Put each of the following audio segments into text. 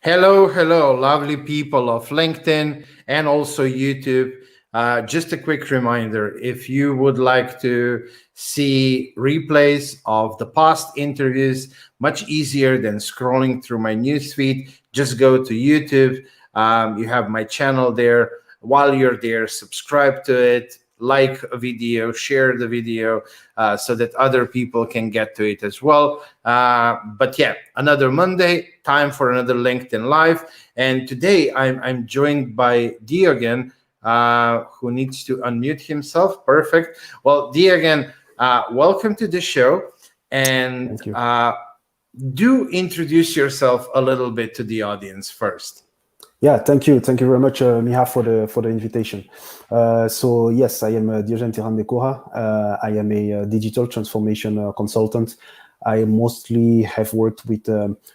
Hello, hello, lovely people of LinkedIn and also YouTube. Just a quick reminder, if you would like to see replays of the past interviews, much easier than scrolling through my newsfeed, just go to YouTube. You have my channel there. While you're there, subscribe to it, like a video, share the video so that other people can get to it as well. But yeah, another Monday, time for another LinkedIn Live. And today I'm joined by Diogene, who needs to unmute himself. Perfect. Well, Diogene, welcome to the show. And Thank you. Do introduce yourself a little bit to the audience first. Yeah, thank you very much, Miha, for the invitation. So yes, I am Diogène Ntirandekura. I am a digital transformation consultant. I mostly have worked with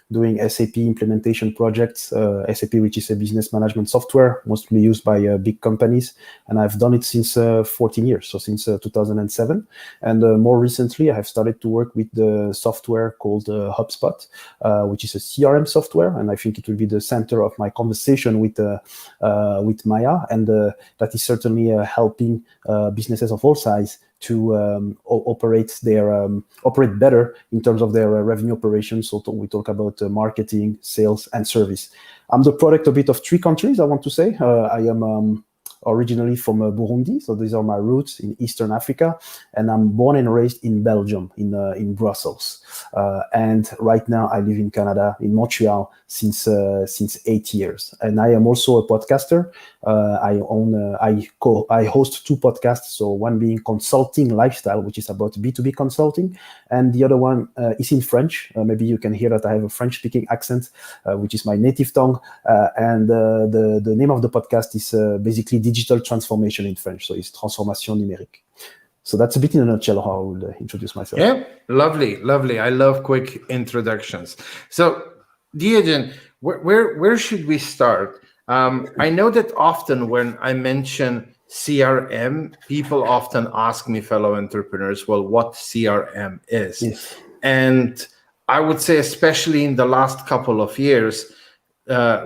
doing SAP implementation projects, SAP, which is a business management software, mostly used by big companies. And I've done it since 14 years, so since 2007. And more recently, I have started to work with the software called Hubspot, which is a CRM software. And I think it will be the center of my conversation with Maya. And that is certainly helping businesses of all size to operate better in terms of their revenue operations. So we talk about marketing, sales, and service. I'm the product a bit of three countries, I want to say. I am originally from Burundi, so these are my roots in Eastern Africa, and I'm born and raised in Belgium, in Brussels. And right now I live in Canada, in Montreal, since 8 years. And I am also a podcaster. I host two podcasts. So one being Consulting Lifestyle, which is about B2B consulting, and the other one is in French. Maybe you can hear that I have a French-speaking accent, which is my native tongue. And the name of the podcast is basically digital transformation in French. So it's transformation numérique. So that's a bit in a nutshell how I would introduce myself. Yeah, lovely, lovely. I love quick introductions. So, Diogene, where should we start? I know that often when I mention CRM, people often ask me, fellow entrepreneurs, well, what CRM is? Yes. And I would say, especially in the last couple of years,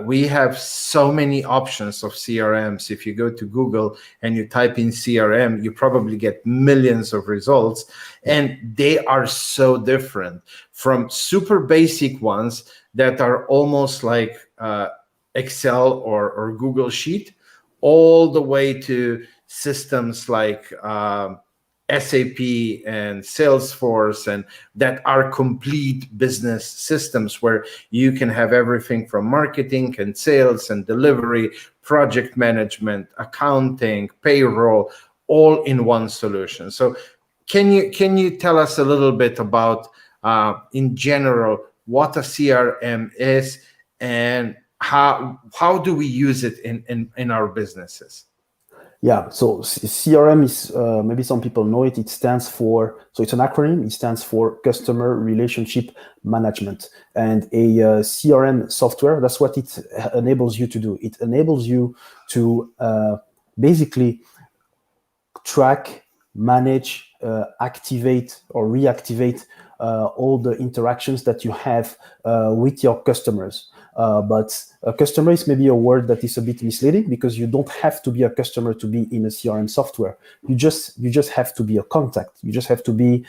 we have so many options of CRMs. If you go to Google and you type in CRM, you probably get millions of results, and they are so different, from super basic ones that are almost like Excel or Google Sheet, all the way to systems like SAP and Salesforce, and that are complete business systems where you can have everything from marketing and sales and delivery, project management, accounting, payroll, all in one solution. So can you tell us a little bit about in general what a CRM is and how do we use it in our businesses? Yeah, so CRM is, maybe some people know it, it stands for, so it's an acronym, it stands for Customer Relationship Management. And a CRM software, that's what it enables you to do. It enables you to basically track, manage, activate or reactivate all the interactions that you have with your customers. But a customer is maybe a word that is a bit misleading, because you don't have to be a customer to be in a CRM software. You just have to be a contact. You just have to be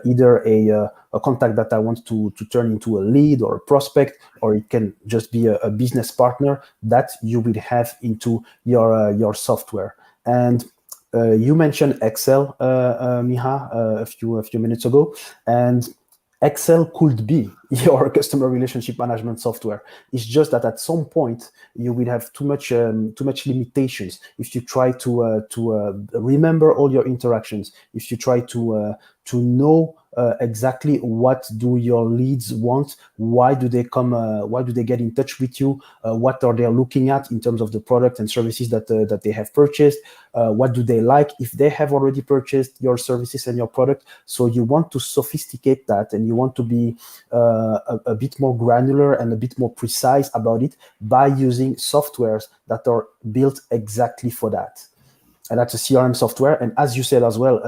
either a contact that I want to turn into a lead or a prospect, or it can just be a business partner that you will have into your software. And you mentioned Excel, Miha, a few minutes ago, and Excel could be your customer relationship management software. It's just that at some point you will have too much limitations if you try to remember all your interactions. If you try to know exactly what do your leads want, why do they come, why do they get in touch with you, what are they looking at in terms of the product and services that they have purchased, what do they like if they have already purchased your services and your product. So you want to sophisticate that, and you want to be a bit more granular and a bit more precise about it by using softwares that are built exactly for that. And that's a CRM software. And as you said as well,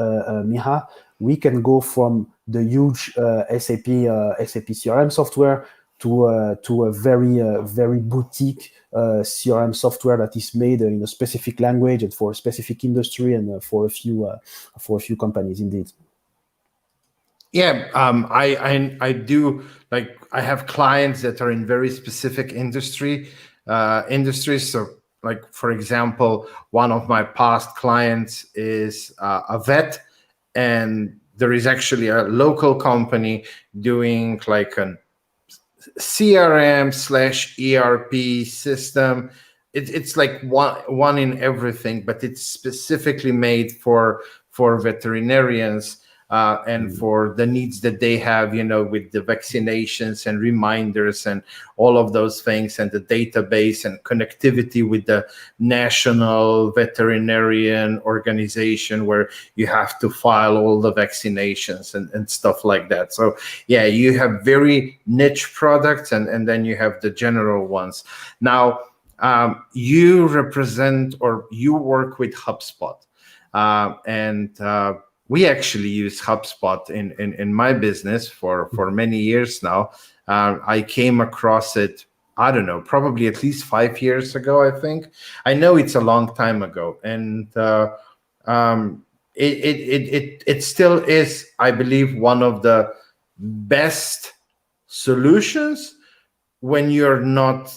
Miha, we can go from the huge SAP CRM software to a very boutique CRM software that is made in a specific language and for a specific industry and for a few companies indeed. Yeah, I do, like, I have clients that are in very specific industries. So, like, for example, one of my past clients is a vet, and there is actually a local company doing like an CRM/ERP system. It's like one in everything, but it's specifically made for veterinarians and for the needs that they have, with the vaccinations and reminders and all of those things, and the database and connectivity with the national veterinarian organization where you have to file all the vaccinations and stuff like that. So yeah, you have very niche products, and then you have the general ones. Now, you represent, or you work with HubSpot, and we actually use HubSpot in my business for many years now. I came across it, I don't know, probably at least 5 years ago, I think. I know it's a long time ago, and it still is, I believe, one of the best solutions when you're not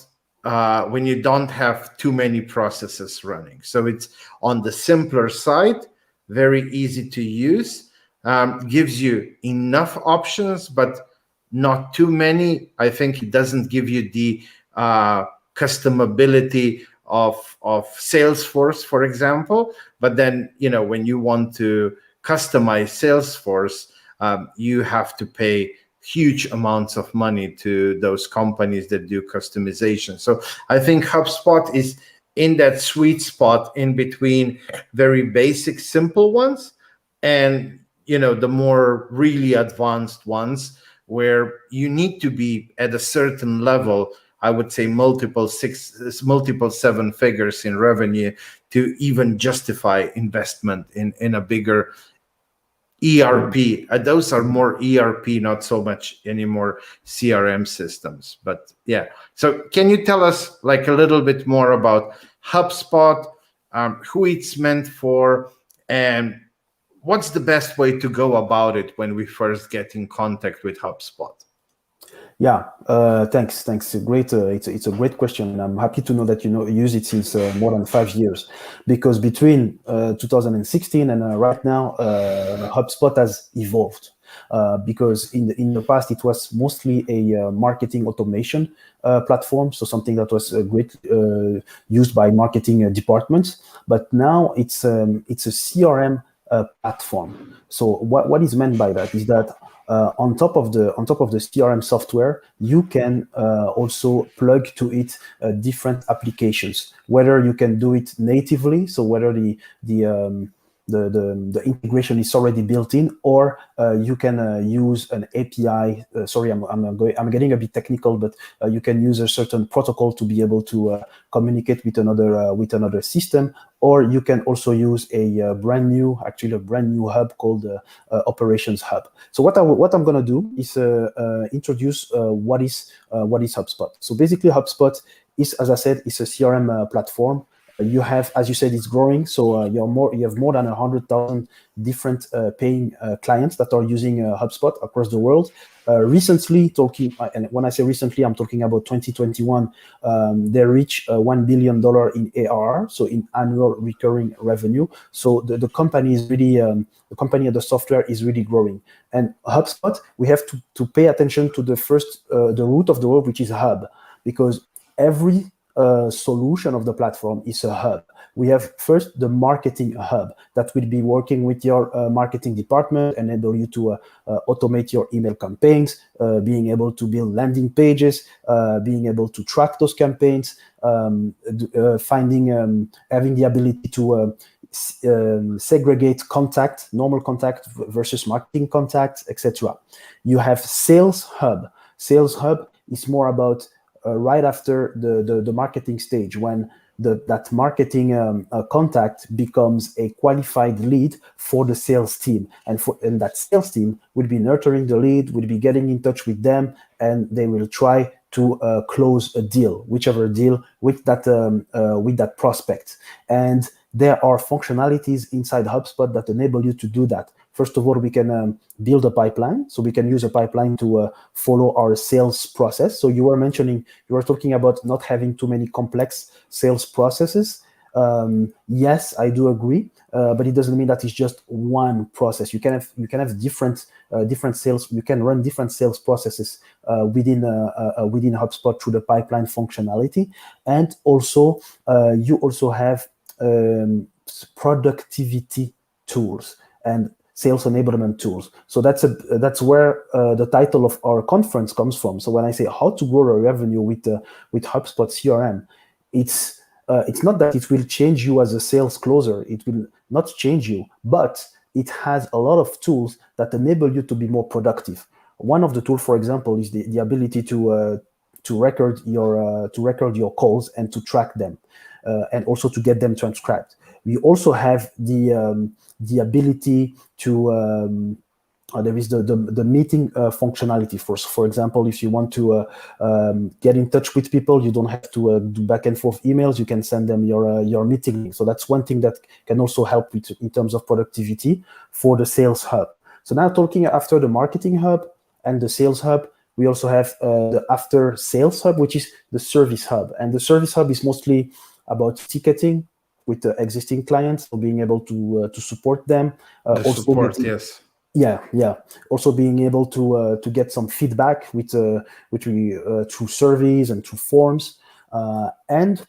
when you don't have too many processes running. So it's on the simpler side, very easy to use, gives you enough options, but not too many. I think it doesn't give you the customability of Salesforce, for example. But then, when you want to customize Salesforce, you have to pay huge amounts of money to those companies that do customization. So I think HubSpot is in that sweet spot in between very basic, simple ones and, the more really advanced ones where you need to be at a certain level, I would say multiple seven figures in revenue to even justify investment in a bigger ERP. Those are more ERP, not so much anymore CRM systems. But yeah, so can you tell us like a little bit more about HubSpot, who it's meant for, and what's the best way to go about it when we first get in contact with HubSpot? Yeah, thanks. It's a great question, and I'm happy to know that you use it since more than 5 years, because between 2016 and right now, HubSpot has evolved. Because in the past it was mostly a marketing automation platform, so something that was great used by marketing departments. But now it's a CRM platform. So what is meant by that is that on top of the CRM software, you can also plug to it different applications. Whether you can do it natively, so whether the integration is already built in, or you can use an API. Sorry, I'm getting a bit technical, but you can use a certain protocol to be able to communicate with another system, or you can also use a brand new hub called Operations Hub. So what I'm going to do is introduce what is HubSpot. So basically, HubSpot is, as I said, is a CRM platform. You have, as you said, it's growing. So you have more than 100,000 different paying clients that are using HubSpot across the world. Recently, and when I say recently, I'm talking about 2021. They reached $1 billion in ARR, so in annual recurring revenue. So the company is really the company of the software is really growing. And HubSpot, we have to pay attention to the root of the word, which is hub, because every solution of the platform is a hub. We have first the marketing hub that will be working with your marketing department, enable you to automate your email campaigns, being able to build landing pages, being able to track those campaigns, having the ability to segregate normal contact versus marketing contact, etc. You have Sales Hub. Sales Hub is more about right after the marketing stage, when that marketing contact becomes a qualified lead for the sales team, and that sales team will be nurturing the lead, will be getting in touch with them, and they will try to close a deal, whichever deal with that prospect. And there are functionalities inside HubSpot that enable you to do that. First of all, we can build a pipeline. So we can use a pipeline to follow our sales process. So you were talking about not having too many complex sales processes. Yes, I do agree, but it doesn't mean that it's just one process. You can have different sales. You can run different sales processes within HubSpot through the pipeline functionality, and also you also have productivity tools and sales enablement tools. So that's where the title of our conference comes from. So when I say how to grow a revenue with HubSpot CRM, it's not that it will change you as a sales closer. It will not change you, but it has a lot of tools that enable you to be more productive. One of the tools, for example, is the ability to record your calls and to track them, and also to get them transcribed. We also have the ability to there is the meeting functionality. For example, if you want to get in touch with people, you don't have to do back and forth emails. You can send them your meeting link. So that's one thing that can also help in terms of productivity for the sales hub. So now, talking after the marketing hub and the sales hub, we also have the after sales hub, which is the service hub. And the service hub is mostly about ticketing with the existing clients, so being able to support them. Yes. Yeah. Also being able to get some feedback through surveys and through forms, and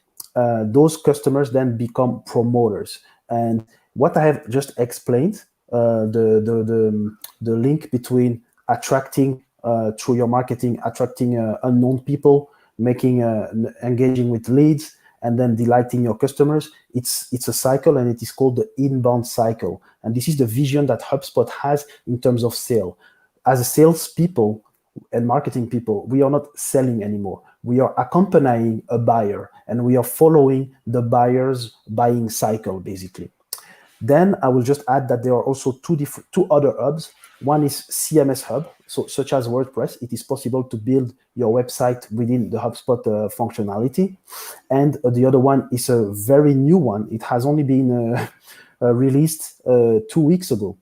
those customers then become promoters. And what I have just explained, the link between attracting through your marketing, attracting unknown people, engaging with leads, and then delighting your customers. It's a cycle, and it is called the inbound cycle. And this is the vision that HubSpot has in terms of sale. As a salespeople and marketing people, we are not selling anymore. We are accompanying a buyer, and we are following the buyer's buying cycle, basically. Then I will just add that there are also two other hubs. One is CMS hub, so such as WordPress. It is possible to build your website within the HubSpot functionality. And the other one is a very new one. It has only been released 2 weeks ago,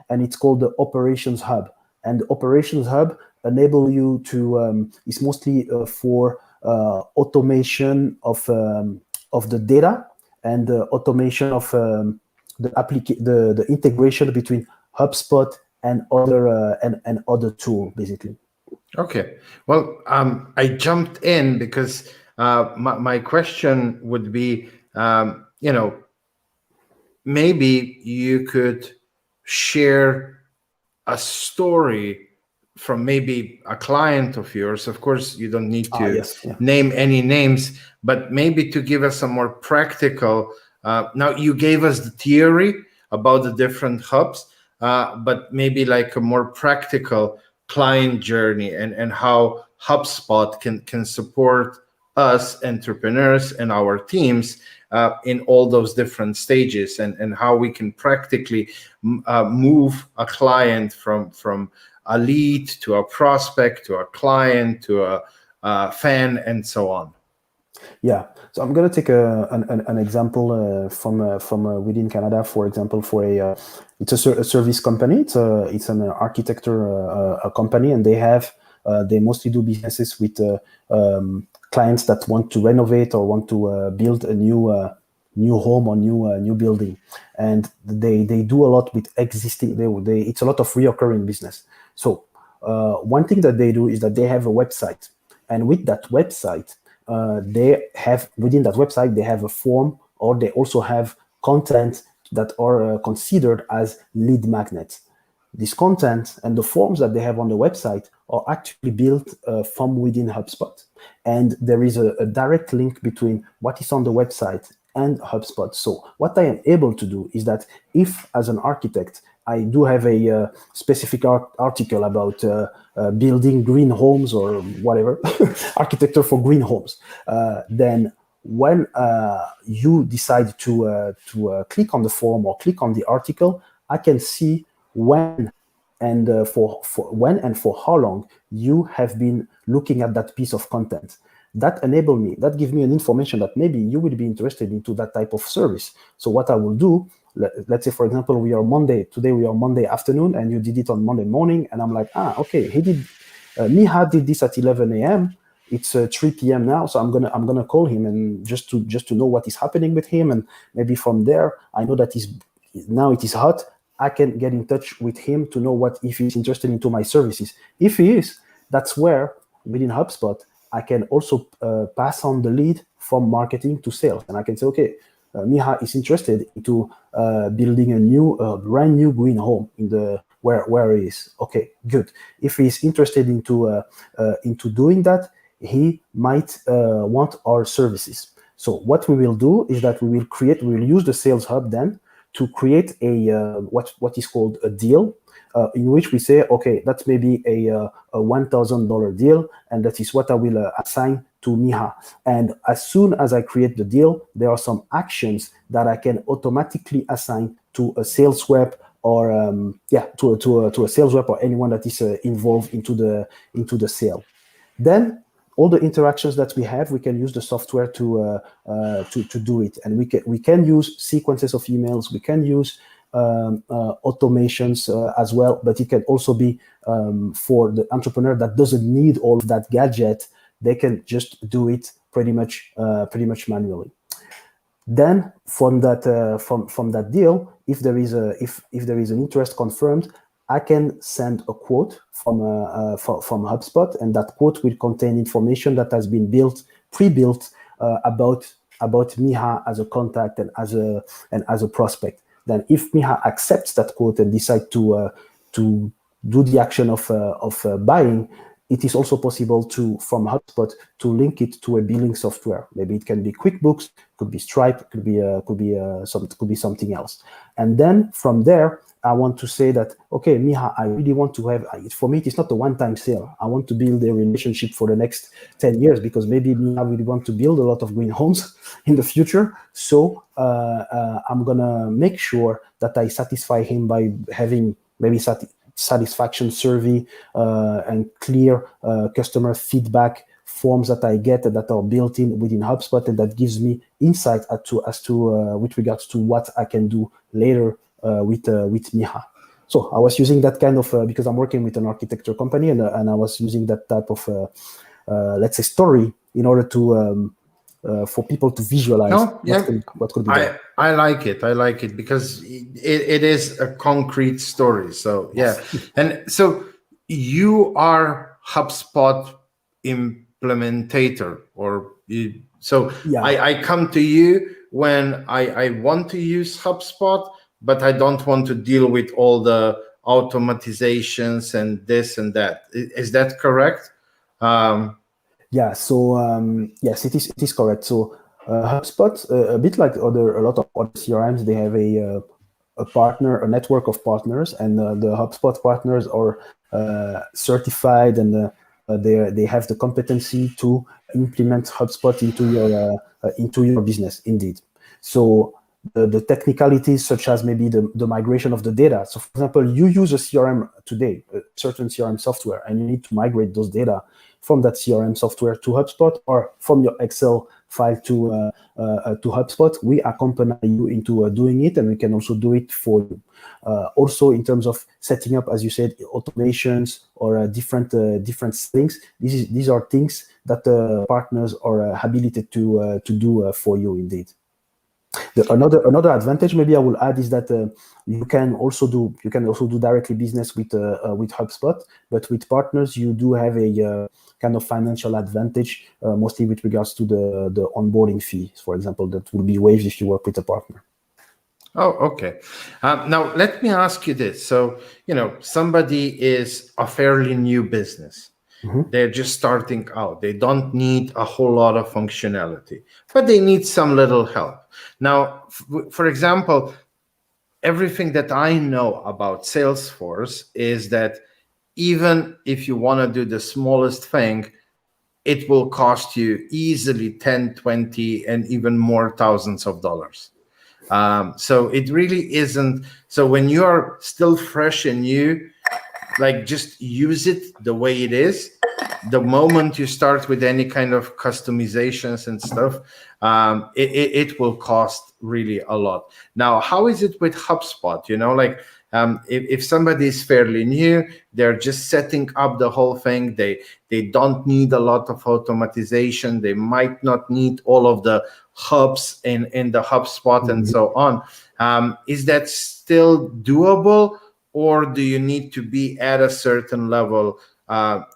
and it's called the Operations Hub. And the Operations Hub enable you to is mostly for automation of the data, and automation of the integration between HubSpot and other tool, basically. Okay. Well, I jumped in because my question would be, maybe you could share a story from maybe a client of yours. Of course, you don't need to name any names, but maybe to give us a more practical. Now, you gave us the theory about the different hubs, but maybe like a more practical client journey and how HubSpot can support us entrepreneurs and our teams in all those different stages, and how we can practically move a client from a lead to a prospect to a client to a fan and so on. Yeah, so I'm going to take an example from within Canada. For example, it's a service company. It's an architecture a company, and they mostly do businesses with clients that want to renovate or want to build a new home or new building, and they do a lot with existing. It's a lot of reoccurring business. So one thing that they do is that they have a website, and with that website, within that website they have a form, or they also have content that are considered as lead magnets. This content and the forms that they have on the website are actually built from within HubSpot, and there is a direct link between what is on the website and HubSpot. So what I am able to do is that if, as an architect, I do have a specific article about building green homes or whatever, architecture for green homes, then when you decide to click on the form or click on the article, I can see when and for when and for how long you have been looking at that piece of content. That gives me an information that maybe you will be interested into that type of service. So what I will do, let's say, for example, today we are Monday afternoon, and you did it on Monday morning, and I'm like, okay, Miha did this at 11 a.m. It's 3 p.m. now, so I'm gonna call him and just to know what is happening with him, and maybe from there I know that now it is hot. I can get in touch with him to know if he's interested into my services. If he is, that's where within HubSpot I can also pass on the lead from marketing to sales, and I can say, okay, Miha is interested into building a brand new green home in where he is. Okay, good. If he's interested into doing that, he might want our services. So what we will do is that we will use the Sales Hub then to create a what is called a deal, in which we say, okay, that's maybe a $1,000 deal, and that is what I will assign to Miha. And as soon as I create the deal, there are some actions that I can automatically assign to a sales rep, or to a sales rep or anyone that is involved into the sale. Then all the interactions that we have, we can use the software to do it, and we can use sequences of emails. We can use automations as well, but it can also be for the entrepreneur that doesn't need all of that gadget. They can just do it pretty much manually. Then from that deal, if there is an interest confirmed, I can send a quote from HubSpot, and that quote will contain information that has been pre-built about Miha as a contact and as a prospect. Then, if Miha accepts that quote and decides to do the action of buying, it is also possible from HubSpot to link it to a billing software. Maybe it can be QuickBooks, could be Stripe, could be something else. And then from there, I want to say that, okay, Miha, I really want to have, for me, it's not a one-time sale. I want to build a relationship for the next 10 years, because maybe Miha really want to build a lot of green homes in the future. So I'm going to make sure that I satisfy him by having maybe satisfaction survey and clear customer feedback forms that I get that are built in within HubSpot, and that gives me insight as to with regards to what I can do later with Miha. So I was using that kind of because I'm working with an architecture company, and I was using that type of let's say story in order to for people to visualize what could be done. I like it because it is a concrete story. So yeah, and so you are HubSpot implementator, I come to you when I want to use HubSpot, but I don't want to deal with all the automatizations and this and that. Is that correct? Yeah. So yes, it is correct. So HubSpot, a bit like a lot of other CRMs, they have a network of partners, and the HubSpot partners are certified, and they have the competency to implement HubSpot into your business. Indeed. So the technicalities, such as maybe the migration of the data. So, for example, you use a CRM today, a certain CRM software, and you need to migrate those data from that CRM software to HubSpot, or from your Excel file to HubSpot. We accompany you into doing it, and we can also do it for you. Also, in terms of setting up, as you said, automations or different things, these are things that partners are habilitated to do for you. Indeed. Another advantage, maybe I will add, is that you can also do directly business with HubSpot, but with partners you do have a kind of financial advantage, mostly with regards to the onboarding fee, for example, that will be waived if you work with a partner. Oh, okay. Now let me ask you this. So, somebody is a fairly new business. Mm-hmm. They're just starting out. They don't need a whole lot of functionality, but they need some little help. Now, for example, everything that I know about Salesforce is that even if you want to do the smallest thing, it will cost you easily 10, 20, and even more thousands of dollars. So it really isn't. So when you are still fresh and new, like just use it the way it is. The moment you start with any kind of customizations and stuff, it will cost really a lot. Now, how is it with HubSpot? You know, like if somebody is fairly new, they're just setting up the whole thing. They don't need a lot of automatization. They might not need all of the hubs in the HubSpot and so on. Is that still doable, or do you need to be at a certain level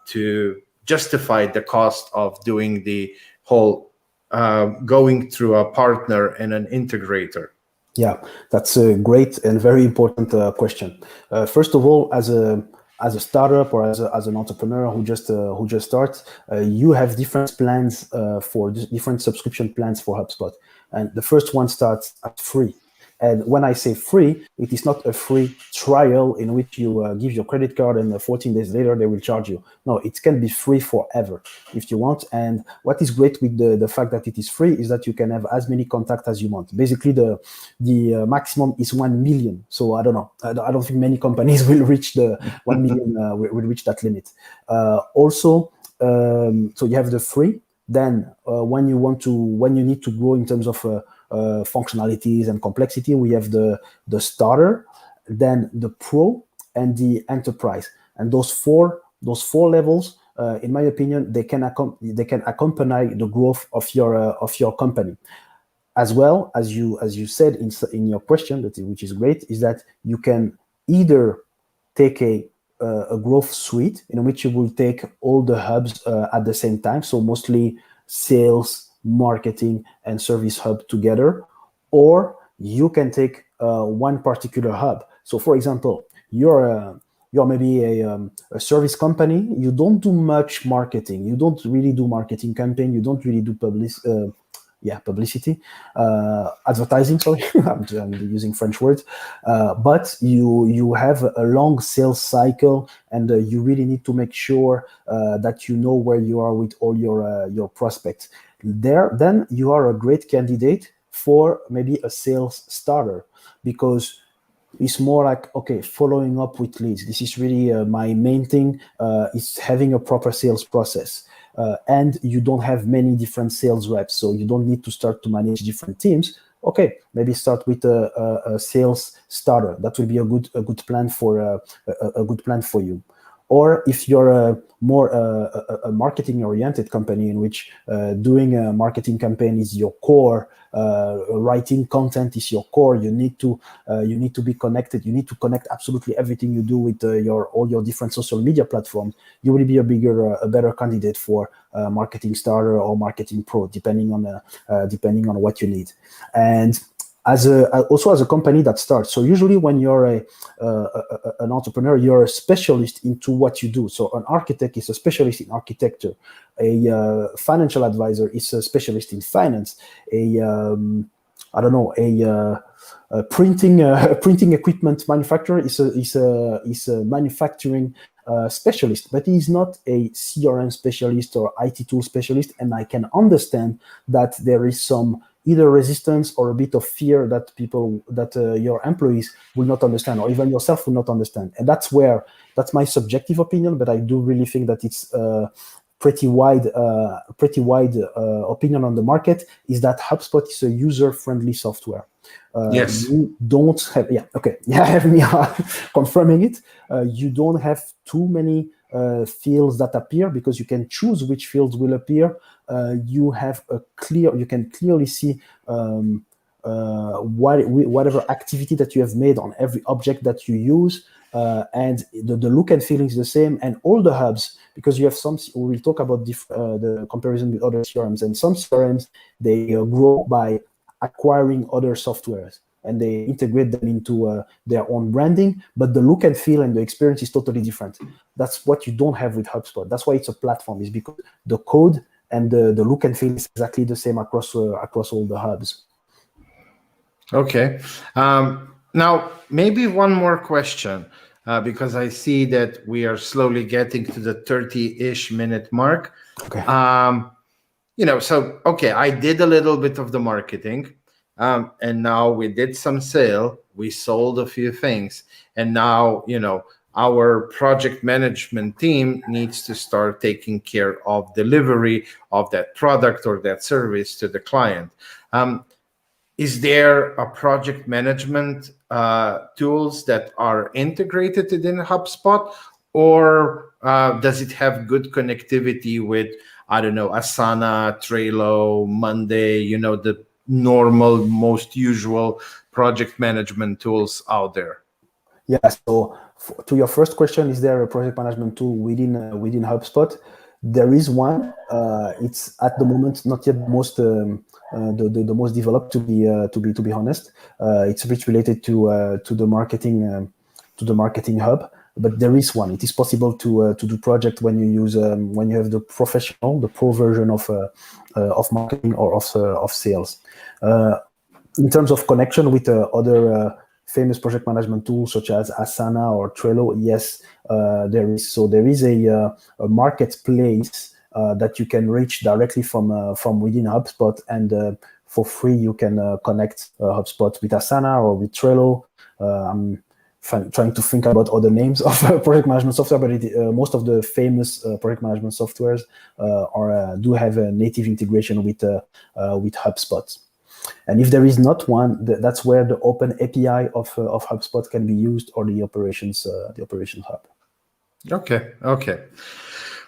to justify the cost of doing the whole going through a partner and an integrator? Yeah, that's a great and very important question. First of all, as a startup or as an entrepreneur who just starts, you have different plans for different subscription plans for HubSpot, and the first one starts at free. And when I say free, it is not a free trial in which you give your credit card and 14 days later they will charge you. No, it can be free forever if you want. And what is great with the fact that it is free is that you can have as many contacts as you want. Basically, the maximum is 1 million. So I don't know. I don't think many companies will reach the 1 million, will reach that limit. So you have the free. Then when you need to grow in terms of functionalities and complexity, we have the starter, then the pro, and the enterprise. And those four levels, in my opinion, they can accompany the growth of your company. As well as you said in your question, which is great, is that you can either take a growth suite in which you will take all the hubs at the same time, so mostly sales, marketing, and service hub together, or you can take one particular hub. So, for example, you're maybe a service company. You don't do much marketing. You don't really do marketing campaign. You don't really do publicity, advertising. Sorry, I'm using French words. But you have a long sales cycle, and you really need to make sure that you know where you are with all your prospects. Then you are a great candidate for maybe a sales starter, because it's more like, okay, following up with leads. This is really my main thing, is having a proper sales process. And you don't have many different sales reps, so you don't need to start to manage different teams. Okay, maybe start with a sales starter. That will be a good plan for a good plan for you. Or if you're a more a marketing-oriented company in which doing a marketing campaign is your core, writing content is your core, you need to be connected. You need to connect absolutely everything you do with all your different social media platforms. You will be a better candidate for marketing starter or marketing pro, depending on what you need. And also as a company that starts. So usually when you're an entrepreneur, you're a specialist into what you do. So an architect is a specialist in architecture. A financial advisor is a specialist in finance. A printing equipment manufacturer is a manufacturing specialist, but he is not a CRM specialist or IT tool specialist. And I can understand that there is some either resistance or a bit of fear that your employees will not understand, or even yourself will not understand. And that's my subjective opinion, but I do really think that it's pretty wide opinion on the market, is that HubSpot is a user-friendly software. Yes. You don't have, have me confirming it. You don't have too many fields that appear, because you can choose which fields will appear. You can clearly see whatever activity that you have made on every object that you use, and the look and feel is the same. And all the hubs, because you have some, we will talk about the comparison with other CRMs, and some CRMs, they grow by acquiring other softwares and they integrate them into their own branding, but the look and feel and the experience is totally different. That's what you don't have with HubSpot. That's why it's a platform, is because the code and the look and feel is exactly the same across all the hubs. Okay. Now, maybe one more question, because I see that we are slowly getting to the 30-ish minute mark. Okay. So, okay, I did a little bit of the marketing, and now we did some sale. We sold a few things, and now, our project management team needs to start taking care of delivery of that product or that service to the client. Is there a project management tools that are integrated within HubSpot, or does it have good connectivity with, I don't know, Asana, Trello, Monday, the normal, most usual project management tools out there? Yeah. So to your first question, is there a project management tool within HubSpot? There is one. It's at the moment not yet the most developed, to be honest. It's a bit related to the marketing hub, but there is one. It is possible to do project when you use when you have the pro version of marketing or of sales. In terms of connection with other famous project management tools such as Asana or Trello, yes, there is. So there is a marketplace that you can reach directly from within HubSpot, and for free you can connect HubSpot with Asana or with Trello. I'm trying to think about other names of project management software, but most of the famous project management softwares do have a native integration with HubSpot. And if there is not one, that's where the open API of HubSpot can be used, or the operations hub. Okay.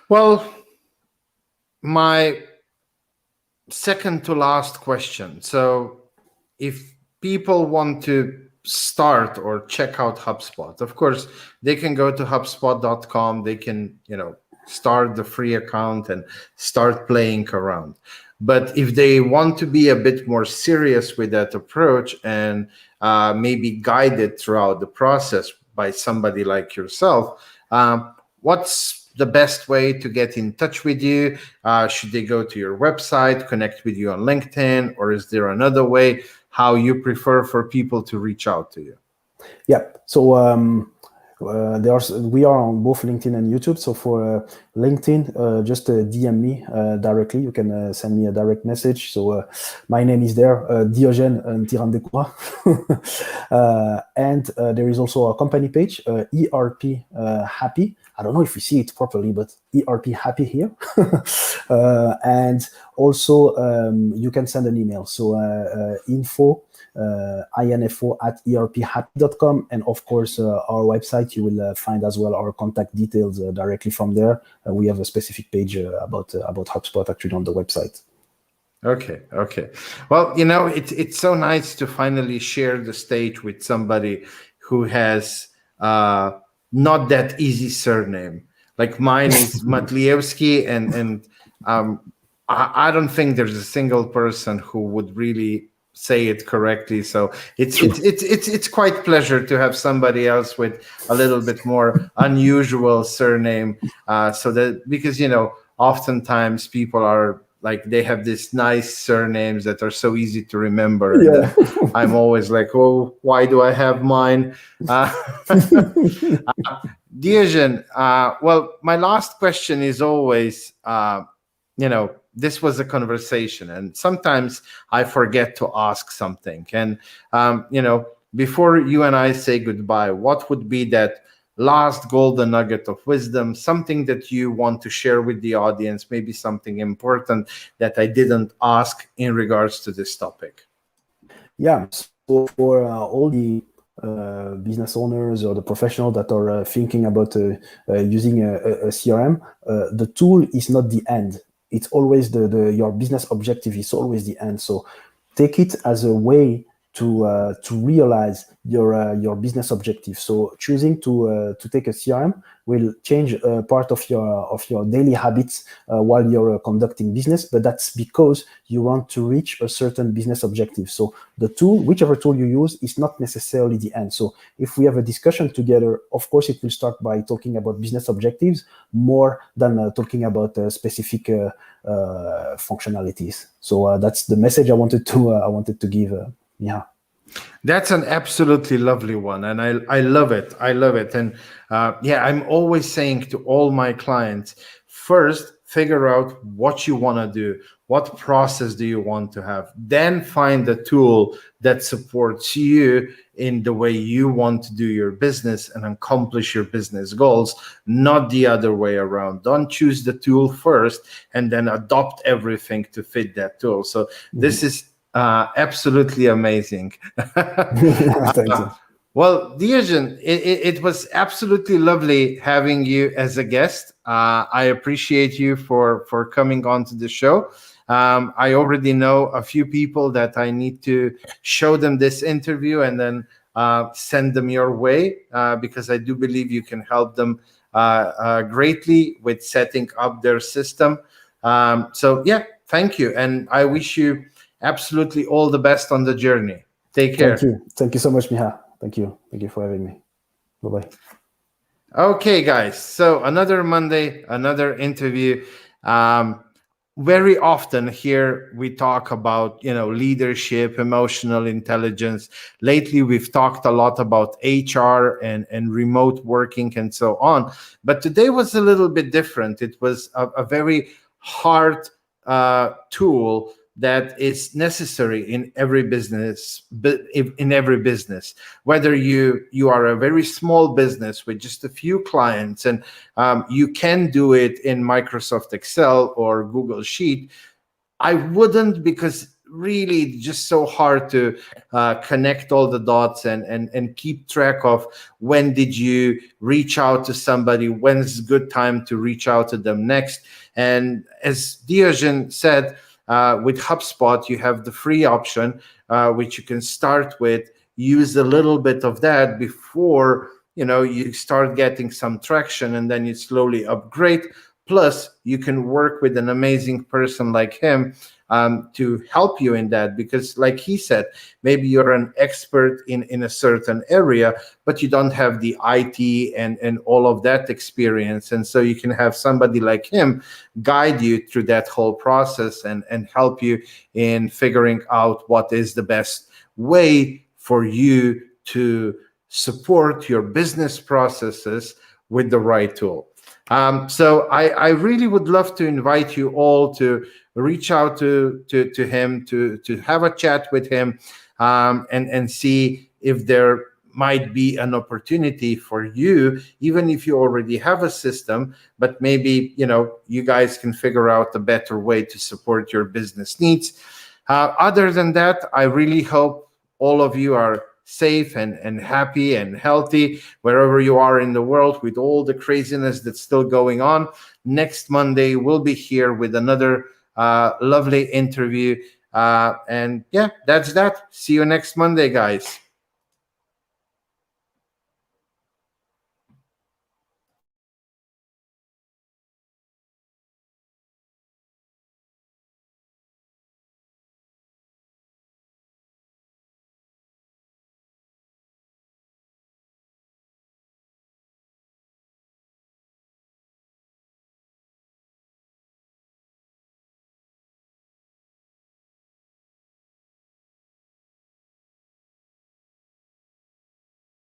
Well, my second to last question. So if people want to start or check out HubSpot, of course, they can go to hubspot.com. They can, start the free account and start playing around. But if they want to be a bit more serious with that approach and maybe guided throughout the process by somebody like yourself, what's the best way to get in touch with you? Should they go to your website, connect with you on LinkedIn, or is there another way how you prefer for people to reach out to you? Yeah. So we are on both LinkedIn and YouTube. So for LinkedIn, just DM me directly. You can send me a direct message. So my name is there, Diogène Ntirandekura. And there is also a company page, ERP Happy. I don't know if you see it properly, but ERP Happy here. And also you can send an email. So info at erphappy.com, and of course our website. You will find as well our contact details directly from there. We have a specific page about HubSpot actually on the website. Okay. Well, it's so nice to finally share the stage with somebody who has not that easy surname. Like mine is Matlievski, and I don't think there's a single person who would really say it correctly. So it's quite pleasure to have somebody else with a little bit more unusual surname. So that, because oftentimes people are like, they have these nice surnames that are so easy to remember. Yeah. And then I'm always like, oh, why do I have mine? Diogene, well, my last question is always, this was a conversation, and sometimes I forget to ask something. And, before you and I say goodbye, what would be that last golden nugget of wisdom, something that you want to share with the audience, maybe something important that I didn't ask in regards to this topic? Yeah. So for all the business owners or the professionals that are thinking about using a CRM, the tool is not the end. It's always your business objective is always the end. So take it as a way to realize your business objective. So choosing to take a CRM will change part of your daily habits while you're conducting business, but that's because you want to reach a certain business objective. So the tool, whichever tool you use, is not necessarily the end. So if we have a discussion together, of course it will start by talking about business objectives more than talking about specific functionalities. So that's the message I wanted to give. Yeah. That's an absolutely lovely one, and I love it. And I'm always saying to all my clients, first, figure out what you want to do, what process do you want to have, then find a tool that supports you in the way you want to do your business and accomplish your business goals, not the other way around. Don't choose the tool first and then adopt everything to fit that tool. So this is absolutely amazing. Thank you. Well, Diogene, it was absolutely lovely having you as a guest. I appreciate you for coming on to the show. I already know a few people that I need to show them this interview and then send them your way, because I do believe you can help them greatly with setting up their system. So yeah, thank you. And I wish you absolutely all the best on the journey. Take care. Thank you. Thank you so much, Miha. Thank you. Thank you for having me. Bye-bye. Okay, guys. So another Monday, another interview. Very often here we talk about, leadership, emotional intelligence. Lately, we've talked a lot about HR and remote working and so on. But today was a little bit different. It was a very hard tool that is necessary in every business, whether you are a very small business with just a few clients and you can do it in Microsoft Excel or Google Sheet. I wouldn't, because really it's just so hard to connect all the dots and keep track of when did you reach out to somebody, when's a good time to reach out to them next. And as Diogene said, with HubSpot, you have the free option, which you can start with. Use a little bit of that before you start getting some traction, and then you slowly upgrade. Plus, you can work with an amazing person like him to help you in that, because like he said, maybe you're an expert in a certain area, but you don't have the IT and all of that experience. And so you can have somebody like him guide you through that whole process and help you in figuring out what is the best way for you to support your business processes with the right tool. So I really would love to invite you all to reach out to him, to have a chat with him, and see if there might be an opportunity for you, even if you already have a system, but maybe you guys can figure out a better way to support your business needs. Other than that, I really hope all of you are safe and happy and healthy wherever you are in the world, with all the craziness that's still going on. Next Monday, we'll be here with another lovely interview. And yeah, that's that. See you next Monday, guys.